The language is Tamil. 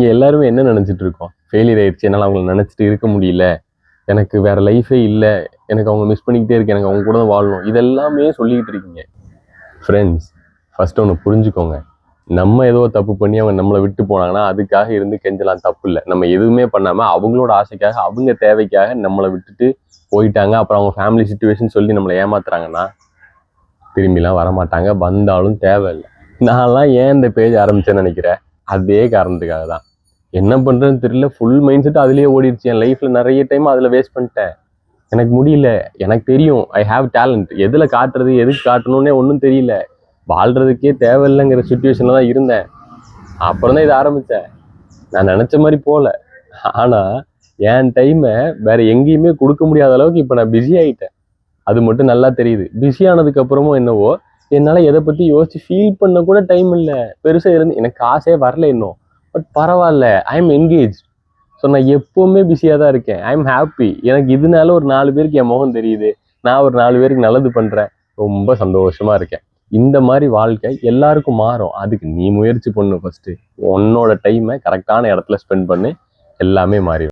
நீங்கள் எல்லாருமே என்ன நினச்சிட்டு இருக்கோம்? ஃபெயிலியர் ஆயிடுச்சு, என்னால் அவங்கள நினச்சிட்டு இருக்க முடியல, எனக்கு வேறு லைஃபே இல்லை, எனக்கு அவங்க மிஸ் பண்ணிக்கிட்டே இருக்கு, எனக்கு அவங்க கூட தான் வாழணும், இதெல்லாமே சொல்லிக்கிட்டு இருக்கீங்க. ஃப்ரெண்ட்ஸ், ஃபஸ்ட்டு ஒன்று புரிஞ்சுக்கோங்க. நம்ம ஏதோ தப்பு பண்ணி அவங்க நம்மளை விட்டு போனாங்கன்னா அதுக்காக இருந்து கெஞ்சலாம், தப்பு இல்லை. நம்ம எதுவுமே பண்ணாமல் அவங்களோட ஆசைக்காக அவங்க தேவைக்காக நம்மளை விட்டுட்டு போயிட்டாங்க, அப்புறம் அவங்க ஃபேமிலி சுச்சுவேஷன் சொல்லி நம்மளை ஏமாத்துறாங்கன்னா திரும்பிலாம் வரமாட்டாங்க. வந்தாலும் தேவையில்லை. நான்லாம் ஏன் இந்த பேஜ் ஆரம்பித்தேன்னு நினைக்கிறேன்? அதே காரணத்துக்காக தான். என்ன பண்ணுறதுன்னு தெரியல, ஃபுல் மைண்ட் செட் அதுலேயே ஓடிடுச்சு. என் லைஃப்பில் நிறைய டைம் அதில் வேஸ்ட் பண்ணிட்டேன். எனக்கு முடியல. எனக்கு தெரியும் ஐ ஹாவ் டேலண்ட். எதில் காட்டுறது, எதுக்கு காட்டணுன்னே ஒன்றும் தெரியல. வாழ்கிறதுக்கே தேவையில்லைங்கிற சுச்சுவேஷனில் தான் இருந்தேன். அப்புறம் தான் இதை ஆரம்பித்தேன். நான் நினச்ச மாதிரி போகல. ஆனால் என் டைமை வேறு எங்கேயுமே கொடுக்க முடியாத அளவுக்கு இப்போ நான் பிஸி ஆகிட்டேன். அது மட்டும் நல்லா தெரியுது. பிஸி ஆனதுக்கப்புறமும் என்னவோ என்னால் எதை பற்றி யோசிச்சு ஃபீல் பண்ண கூட டைம் இல்லை. பெருசாக இருந்து எனக்கு காசே வரல இன்னும். பட் பரவாயில்ல, ஐ எம் என்கேஜ். ஸோ நான் எப்போவுமே பிஸியாக தான் இருக்கேன். I am happy. எனக்கு இதனால ஒரு 4 பேருக்கு என் முகம் தெரியுது, நான் ஒரு 4 பேருக்கு நல்லது பண்ணுறேன், ரொம்ப சந்தோஷமாக இருக்கேன். இந்த மாதிரி வாழ்க்கை எல்லாருக்கும் மாறும். அதுக்கு நீ முயற்சி பண்ணு. ஃபஸ்ட்டு உன்னோட டைமை கரெக்டான இடத்துல ஸ்பெண்ட் பண்ணு, எல்லாமே மாறிடும்.